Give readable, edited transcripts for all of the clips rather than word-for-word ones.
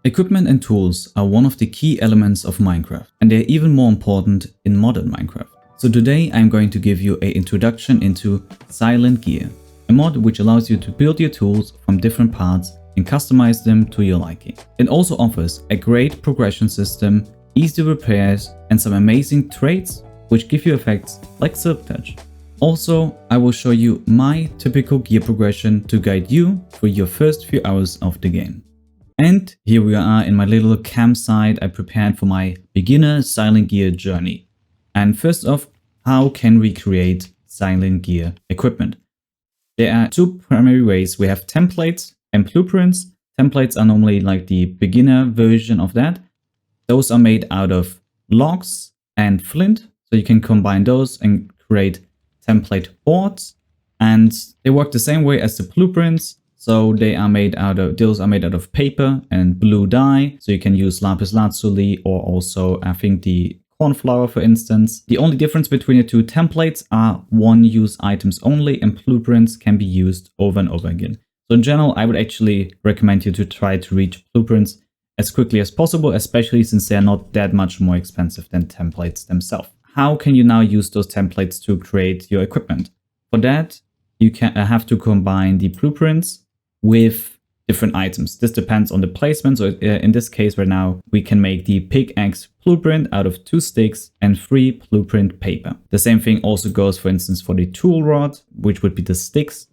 Equipment and tools are one of the key elements of Minecraft, and they're even more important in modern Minecraft. So today I'm going to give you an introduction into Silent Gear, a mod which allows you to build your tools from different parts and customize them to your liking. It also offers a great progression system, easy repairs, and some amazing traits which give you effects like Silk Touch. Also, I will show you my typical gear progression to guide you through your first few hours of the game. And here we are in my little campsite I prepared for my beginner Silent Gear journey. And first off, how can we create Silent Gear equipment? There are two primary ways. We have templates and blueprints. Templates are normally like the beginner version of that. Those are made out of logs and flint. So you can combine those and create template boards. And they work the same way as the blueprints. So those are made out of paper and blue dye. So you can use lapis lazuli or also I think the cornflower, for instance. The only difference between the two templates are one-use items only, and blueprints can be used over and over again. So in general, I would actually recommend you to try to reach blueprints as quickly as possible, especially since they're not that much more expensive than templates themselves. How can you now use those templates to create your equipment? For that, you can have to combine the blueprints with different items. This depends on the placement. So in this case right now, we can make the pickaxe blueprint out of 2 sticks and 3 blueprint paper. The same thing also goes, for instance, for the tool rod, which would be the sticks.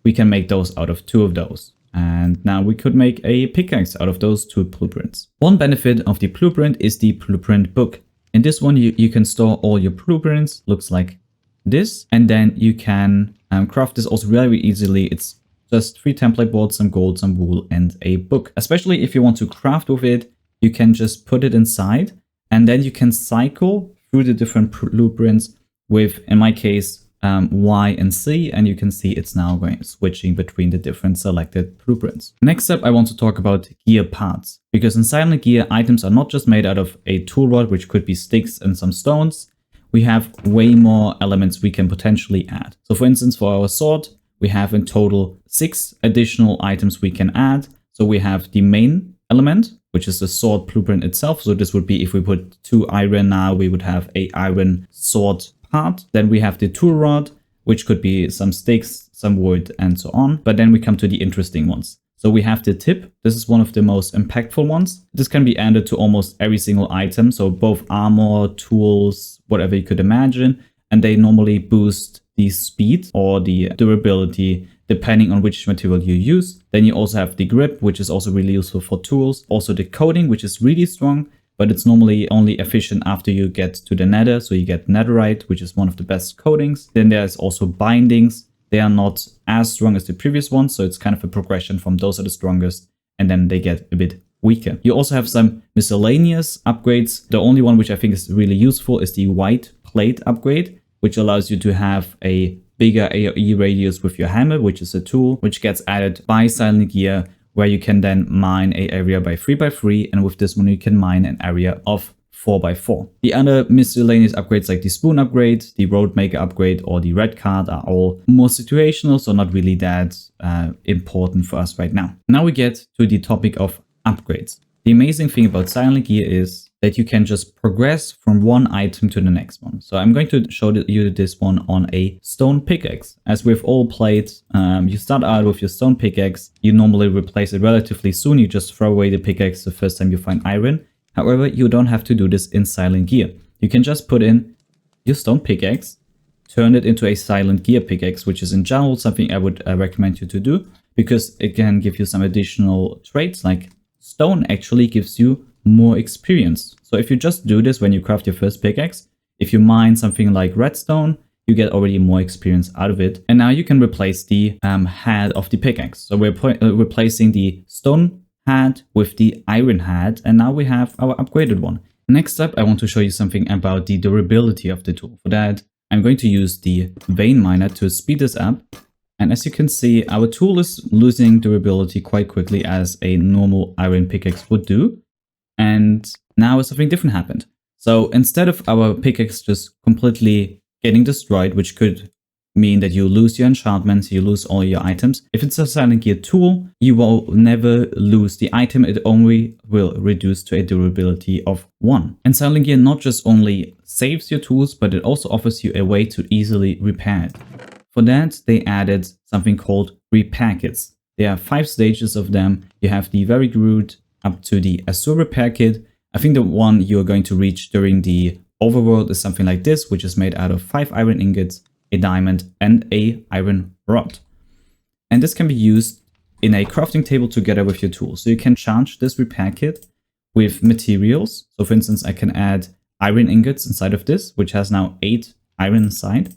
We can make those out of 2 of those. And now we could make a pickaxe out of those 2 blueprints. One benefit of the blueprint is the blueprint book. In this one, you can store all your blueprints, looks like this. And then you can craft this also very easily. It's just 3 template boards, some gold, some wool, and a book. Especially if you want to craft with it, you can just put it inside and then you can cycle through the different blueprints with, in my case, Y and C, and you can see it's now switching between the different selected blueprints. Next up, I want to talk about gear parts, because in Silent Gear, items are not just made out of a tool rod, which could be sticks and some stones. We have way more elements we can potentially add. So for instance, for our sword, we have in total 6 additional items we can add. So we have the main element, which is the sword blueprint itself. So this would be if we put 2 iron now, we would have a iron sword part. Then we have the tool rod, which could be some sticks, some wood, and so on. But then we come to the interesting ones. So we have the tip. This is one of the most impactful ones. This can be added to almost every single item. So both armor, tools, whatever you could imagine. And they normally boost the speed or the durability depending on which material you use. Then you also have the grip, which is also really useful for tools. Also the coating, which is really strong, but it's normally only efficient after you get to the nether. So you get netherite, which is one of the best coatings. Then there's also bindings. They are not as strong as the previous ones. So it's kind of a progression from those are the strongest and then they get a bit weaker. You also have some miscellaneous upgrades. The only one which I think is really useful is the white plate upgrade, which allows you to have a bigger AoE radius with your hammer, which is a tool which gets added by Silent Gear, where you can then mine an area by 3x3, and with this one you can mine an area of 4x4. The other miscellaneous upgrades like the spoon upgrade, the road maker upgrade, or the red card are all more situational, so not really that important for us right now. Now we get to the topic of upgrades. The amazing thing about Silent Gear is that you can just progress from one item to the next one. So I'm going to show you this one on a stone pickaxe. As we've all played, you start out with your stone pickaxe. You normally replace it relatively soon. You just throw away the pickaxe the first time you find iron. However, you don't have to do this in Silent Gear. You can just put in your stone pickaxe, turn it into a Silent Gear pickaxe, which is in general something I would recommend you to do, because it can give you some additional traits. Like stone actually gives you more experience. So if you just do this when you craft your first pickaxe, if you mine something like redstone, you get already more experience out of it. And now you can replace the head of the pickaxe. So we're replacing the stone head with the iron head, and now we have our upgraded one. Next up, I want to show you something about the durability of the tool. For that, I'm going to use the vein miner to speed this up. And as you can see, our tool is losing durability quite quickly as a normal iron pickaxe would do. And now something different happened. So instead of our pickaxe just completely getting destroyed, which could mean that you lose your enchantments, you lose all your items. If it's a Silent Gear tool, you will never lose the item, it only will reduce to a durability of 1. And Silent Gear not just only saves your tools, but it also offers you a way to easily repair it. For that, they added something called repair kits. There are 5 stages of them. You have the very root up to the Azure repair kit. I think the one you're going to reach during the overworld is something like this, which is made out of 5 iron ingots, a diamond, and a iron rod. And this can be used in a crafting table together with your tools. So you can charge this repair kit with materials. So for instance, I can add iron ingots inside of this, which has now 8 iron inside.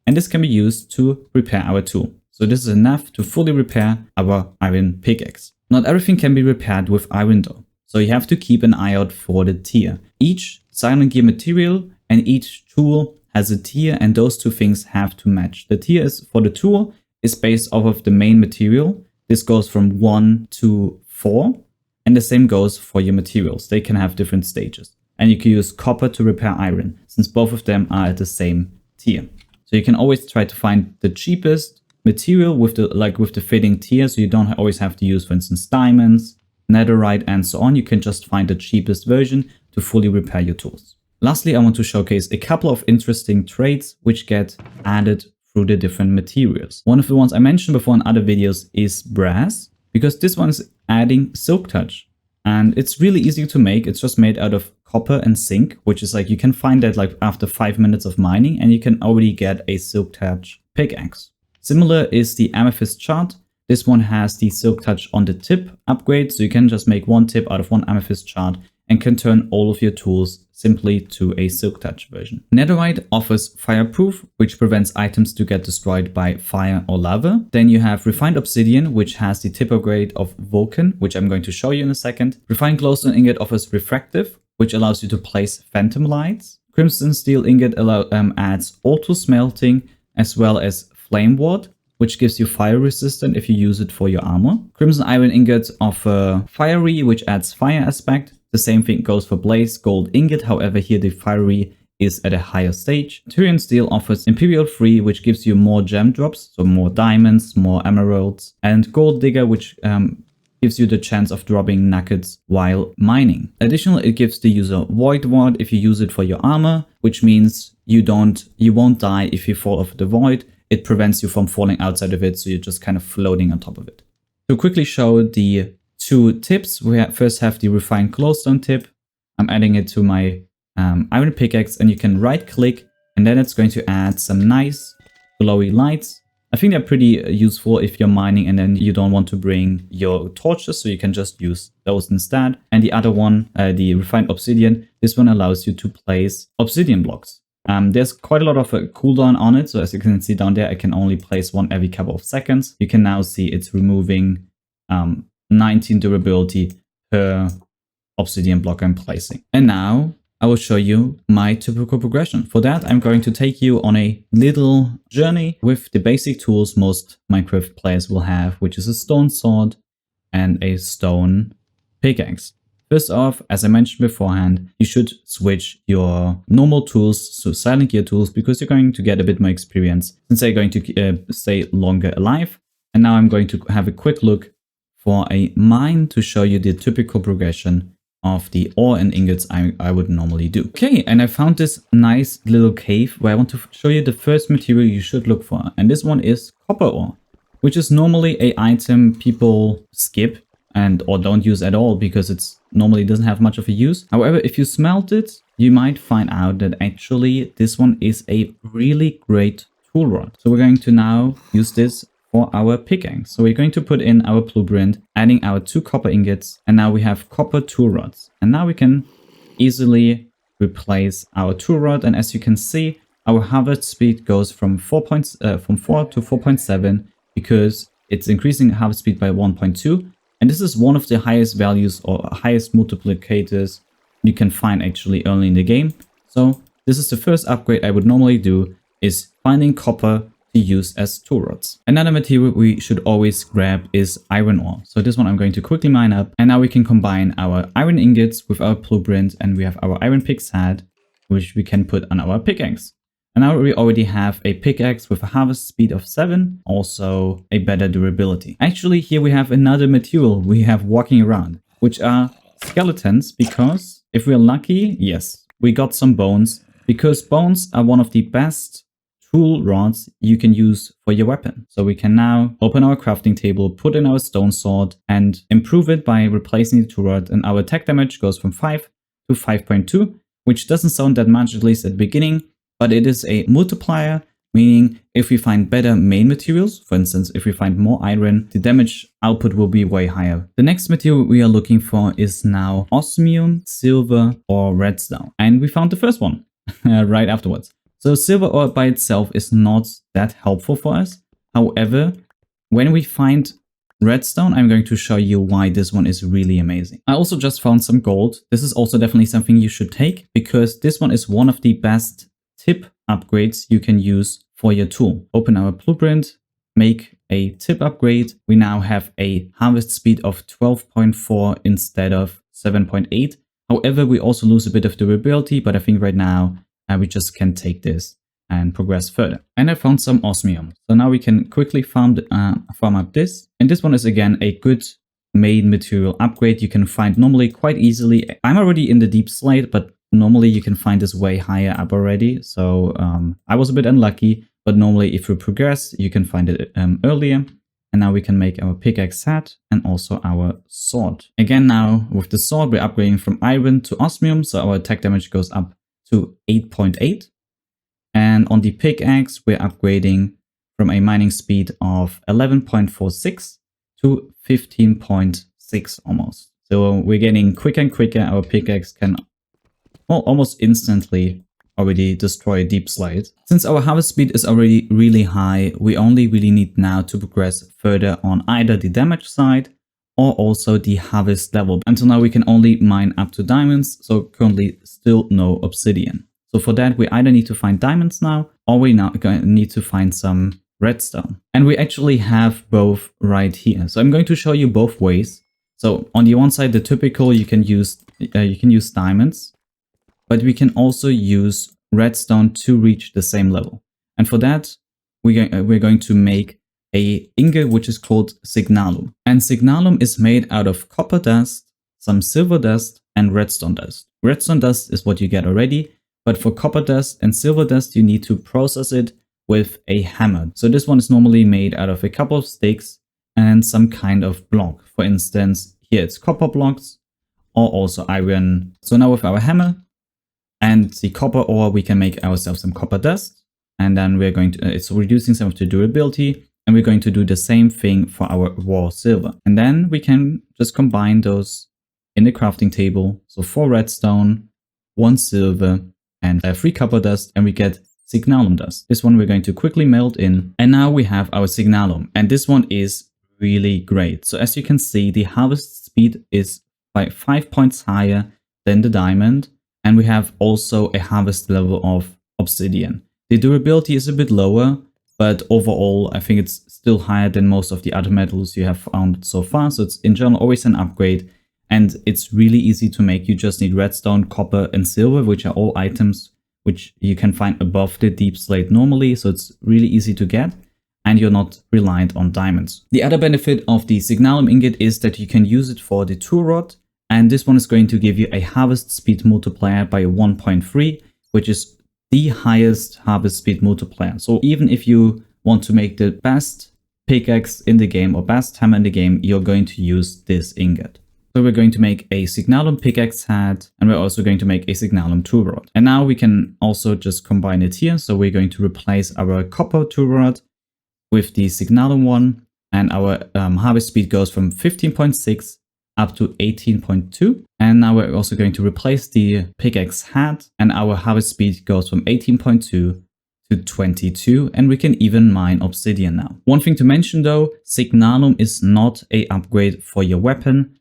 And this can be used to repair our tool. So this is enough to fully repair our iron pickaxe. Not everything can be repaired with iron though. So you have to keep an eye out for the tier. Each Silent Gear material and each tool has a tier, and those two things have to match. The tier is for the tool is based off of the main material. This goes from 1 to 4, and the same goes for your materials. They can have different stages. And you can use copper to repair iron, since both of them are at the same tier. So you can always try to find the cheapest material with the fitting tier, so you don't always have to use, for instance, diamonds, netherite, and so on. You can just find the cheapest version to fully repair your tools. Lastly, I want to showcase a couple of interesting traits which get added through the different materials. One of the ones I mentioned before in other videos is brass, because this one is adding silk touch. And it's really easy to make. It's just made out of copper and zinc, which is like, you can find that like after 5 minutes of mining, and you can already get a silk touch pickaxe. Similar is the amethyst shard. This one has the silk touch on the tip upgrade, so you can just make one tip out of one amethyst shard and can turn all of your tools simply to a silk touch version. Netherite offers fireproof, which prevents items to get destroyed by fire or lava. Then you have refined obsidian, which has the tip upgrade of Vulcan, which I'm going to show you in a second. Refined glowstone ingot offers refractive, which allows you to place phantom lights. Crimson steel ingot adds auto smelting as well as flame ward, which gives you fire resistant if you use it for your armor. Crimson iron ingots offer fiery, which adds fire aspect. The same thing goes for blaze gold ingot, however here the fiery is at a higher stage. Tyrian steel offers imperial free, which gives you more gem drops, so more diamonds, more emeralds, and gold digger, which gives you the chance of dropping nuggets while mining. Additionally, it gives the user void ward if you use it for your armor, which means you won't die if you fall off the void. It prevents you from falling outside of it, so you're just kind of floating on top of it. To quickly show the 2 tips, we first have the refined glowstone tip. I'm adding it to my iron pickaxe, and you can right click, and then it's going to add some nice glowy lights. I think they're pretty useful if you're mining and then you don't want to bring your torches, so you can just use those instead. And the other one, the refined obsidian, this one allows you to place obsidian blocks. There's quite a lot of a cooldown on it, so as you can see down there, I can only place one every couple of seconds. You can now see it's removing 19 durability per obsidian block I'm placing. And now I will show you my typical progression. For that, I'm going to take you on a little journey with the basic tools most Minecraft players will have, which is a stone sword and a stone pickaxe. First off, as I mentioned beforehand, you should switch your normal tools to Silent Gear tools because you're going to get a bit more experience since they're going to stay longer alive. And now I'm going to have a quick look for a mine to show you the typical progression of the ore and ingots I would normally do. Okay, and I found this nice little cave where I want to show you the first material you should look for. And this one is copper ore, which is normally an item people skip or don't use at all because it's normally doesn't have much of a use. However, if you smelt it, you might find out that actually this one is a really great tool rod. So we're going to now use this for our pickaxe. So we're going to put in our blueprint, adding our 2 copper ingots, and now we have copper tool rods. And now we can easily replace our tool rod. And as you can see, our harvest speed goes from 4 to 4.7 because it's increasing harvest speed by 1.2. And this is one of the highest values or highest multiplicators you can find actually early in the game. So this is the first upgrade I would normally do, is finding copper to use as tool rods. Another material we should always grab is iron ore. So this one I'm going to quickly mine up, and now we can combine our iron ingots with our blueprint, and we have our iron picks head, which we can put on our pickaxe. And now we already have a pickaxe with a harvest speed of 7, also a better durability. Actually, here we have another material we have walking around, which are skeletons, because if we're lucky, yes, we got some bones, because bones are one of the best tool rods you can use for your weapon. So we can now open our crafting table, put in our stone sword, and improve it by replacing the tool rod, and our attack damage goes from 5 to 5.2, which doesn't sound that much, at least at the beginning, but it is a multiplier, meaning if we find better main materials, for instance, if we find more iron, the damage output will be way higher. The next material we are looking for is now osmium, silver, or redstone. And we found the first one right afterwards. So silver ore by itself is not that helpful for us. However, when we find redstone, I'm going to show you why this one is really amazing. I also just found some gold. This is also definitely something you should take, because this one is one of the best tip upgrades you can use for your tool. Open our blueprint, make a tip upgrade. We now have a harvest speed of 12.4 instead of 7.8. However, we also lose a bit of durability, but I think right now we just can take this and progress further. And I found some osmium. So now we can quickly farm up this. And this one is again a good main material upgrade you can find normally quite easily. I'm already in the deep slate, but normally you can find this way higher up already. So I was a bit unlucky, but normally if you progress, you can find it earlier. And now we can make our pickaxe hat and also our sword. Again, now with the sword, we're upgrading from iron to osmium. So our attack damage goes up to 8.8. And on the pickaxe, we're upgrading from a mining speed of 11.46 to 15.6 almost. So we're getting quicker and quicker. Our pickaxe can almost instantly already destroy a deep slate. Since our harvest speed is already really high, we only really need now to progress further on either the damage side or also the harvest level. Until now, we can only mine up to diamonds, so currently still no obsidian. So for that, we either need to find diamonds now, or we now need to find some redstone. And we actually have both right here. So I'm going to show you both ways. So on the one side, the typical, you can use diamonds, but we can also use redstone to reach the same level. And for that, we're going to make a ingot which is called Signalum. And Signalum is made out of copper dust, some silver dust, and redstone dust. Redstone dust is what you get already, but for copper dust and silver dust, you need to process it with a hammer. So this one is normally made out of a couple of sticks and some kind of block. For instance, here it's copper blocks or also iron. So now with our hammer and the copper ore, we can make ourselves some copper dust. And then we're going to, it's reducing some of the durability. And we're going to do the same thing for our raw silver. And then we can just combine those in the crafting table. So 4 redstone, 1 silver, and 3 copper dust, and we get Signalum dust. This one we're going to quickly melt in. And now we have our Signalum. And this one is really great. So as you can see, the harvest speed is by 5 points higher than the diamond. And we have also a harvest level of obsidian. The durability is a bit lower, but overall, I think it's still higher than most of the other metals you have found so far. So it's in general always an upgrade, and it's really easy to make. You just need redstone, copper, and silver, which are all items which you can find above the deep slate normally. So it's really easy to get, and you're not reliant on diamonds. The other benefit of the Signalum ingot is that you can use it for the tool rod, and this one is going to give you a harvest speed multiplier by 1.3, which is the highest harvest speed multiplier. So even if you want to make the best pickaxe in the game or best hammer in the game, you're going to use this ingot. So we're going to make a Signalum pickaxe hat, and we're also going to make a Signalum tool rod. And now we can also just combine it here. So we're going to replace our copper tool rod with the Signalum one, and our harvest speed goes from 15.6 up to 18.2. And now we're also going to replace the pickaxe hat, and our harvest speed goes from 18.2 to 22, and we can even mine obsidian now. One thing to mention though, Signalum is not an upgrade for your weapon,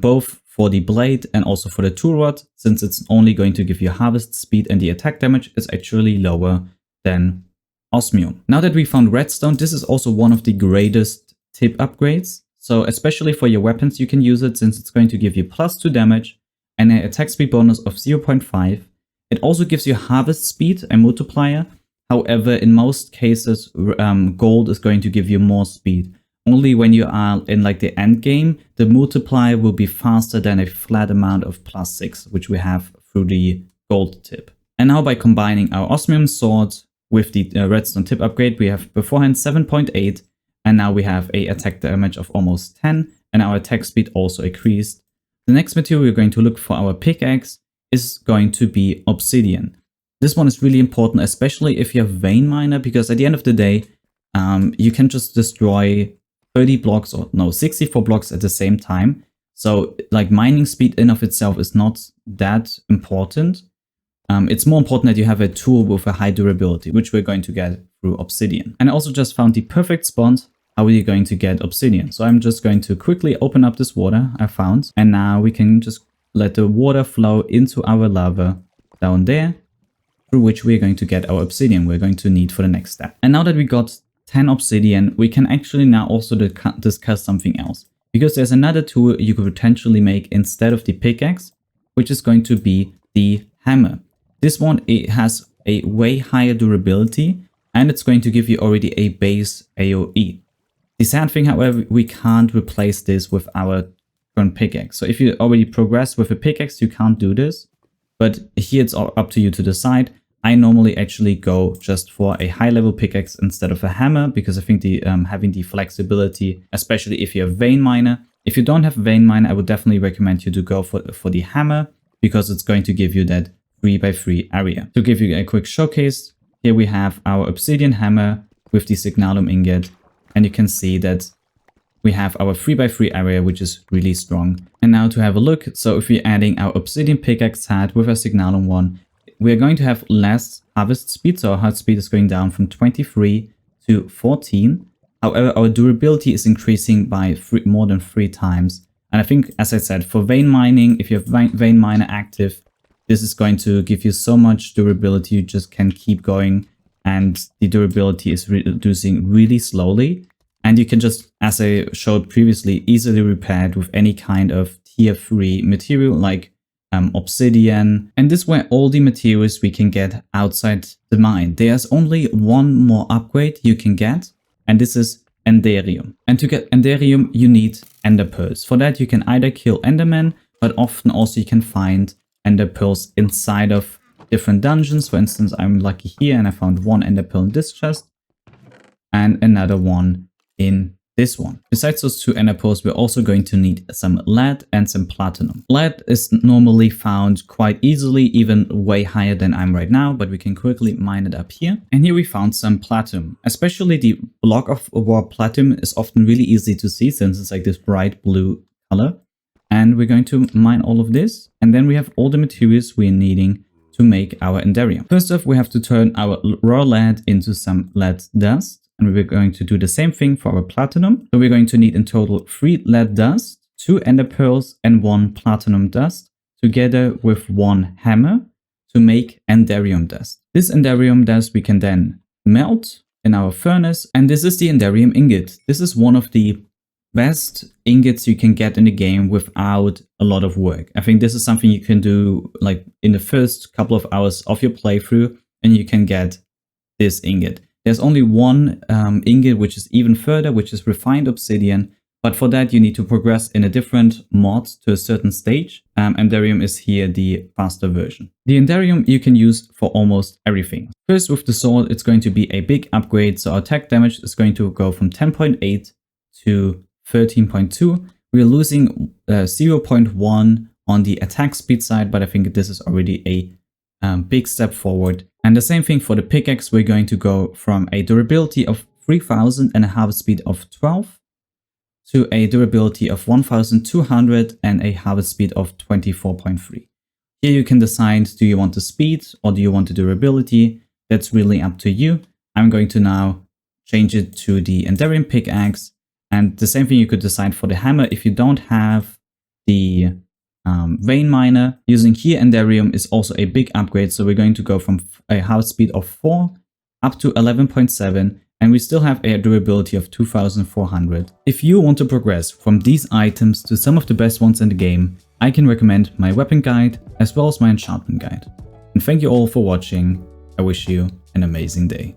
both for the blade and also for the tool rod, since it's only going to give you harvest speed and the attack damage is actually lower than osmium. Now that we found redstone, this is also one of the greatest tip upgrades. So especially for your weapons, you can use it since it's going to give you +2 damage and an attack speed bonus of 0.5. It also gives you harvest speed, a multiplier, However, in most cases, gold is going to give you more speed. Only when you are in like the end game, the multiplier will be faster than a flat amount of +6, which we have through the gold tip. And now by combining our Osmium sword with the redstone tip upgrade, we have beforehand 7.8, and now we have a attack damage of almost 10, and our attack speed also increased. The next material we're going to look for our pickaxe is going to be Obsidian. This one is really important, especially if you have vein miner, because at the end of the day, you can just destroy 30 blocks or no, 64 blocks at the same time. So like mining speed in of itself is not that important. It's more important that you have a tool with a high durability, which we're going to get through Obsidian. And I also just found the perfect spot. How are you going to get Obsidian? So I'm just going to quickly open up this water I found. And now we can just let the water flow into our lava down there, through which we're going to get our Obsidian we're going to need for the next step. And now that we got 10 Obsidian, we can actually now also discuss something else. Because there's another tool you could potentially make instead of the pickaxe, which is going to be the hammer. This one, it has a way higher durability, and it's going to give you already a base AoE. The sad thing, however, we can't replace this with our current pickaxe. So if you already progress with a pickaxe, you can't do this. But here it's up to you to decide. I normally actually go just for a high level pickaxe instead of a hammer, because I think the having the flexibility, especially if you have vein miner. If you don't have vein miner, I would definitely recommend you to go for the hammer, because it's going to give you that 3x3 area. To give you a quick showcase, here we have our Obsidian hammer with the Signalum ingot, and you can see that we have our 3x3 area, which is really strong. And now to have a look, so if we're adding our Obsidian pickaxe hat with our Signalum one, we're going to have less harvest speed, so our harvest speed is going down from 23 to 14. However, our durability is increasing by more than 3 times. And I think, as I said, for vein mining, if you have vein miner active, this is going to give you so much durability, you just can keep going, and the durability is reducing really slowly. And you can just, as I showed previously, easily repair it with any kind of tier 3 material like Obsidian. And this were all the materials we can get outside the mine. There's only one more upgrade you can get, and this is Enderium. And to get Enderium, you need Ender Pearls. For that, you can either kill Endermen, but often also you can find Ender Pearls inside of different dungeons. For instance, I'm lucky here and I found one Ender Pearl in this chest and another one in this one. Besides those 2 Ender Pearls, we're also going to need some lead and some platinum. Lead is normally found quite easily, even way higher than I'm right now, but we can quickly mine it up here. And here we found some platinum. Especially the block of raw platinum is often really easy to see since it's like this bright blue color. And we're going to mine all of this. And then we have all the materials we're needing to make our Enderium. First off, we have to turn our raw lead into some lead dust. And we're going to do the same thing for our platinum. So we're going to need in total 3 lead dust, 2 ender pearls, and 1 platinum dust, together with 1 hammer to make Enderium dust. This Enderium dust we can then melt in our furnace. And this is the Enderium ingot. This is one of the best ingots you can get in the game without a lot of work. I think this is something you can do like in the first couple of hours of your playthrough, and you can get this ingot. There's only one ingot which is even further, which is refined obsidian, but for that you need to progress in a different mod to a certain stage. Enderium is here the faster version. The Enderium you can use for almost everything. First, with the sword, it's going to be a big upgrade, so our attack damage is going to go from 10.8 to 13.2. We're losing 0.1 on the attack speed side, but I think this is already a big step forward. And the same thing for the pickaxe, we're going to go from a durability of 3000 and a harvest speed of 12 to a durability of 1200 and a harvest speed of 24.3. Here you can decide, do you want the speed or do you want the durability? That's really up to you. I'm going to now change it to the Enderium pickaxe. And the same thing you could decide for the hammer. If you don't have the vein miner, using here Enderium is also a big upgrade. So we're going to go from a harvest speed of 4 up to 11.7. And we still have a durability of 2400. If you want to progress from these items to some of the best ones in the game, I can recommend my weapon guide as well as my enchantment guide. And thank you all for watching. I wish you a an amazing day.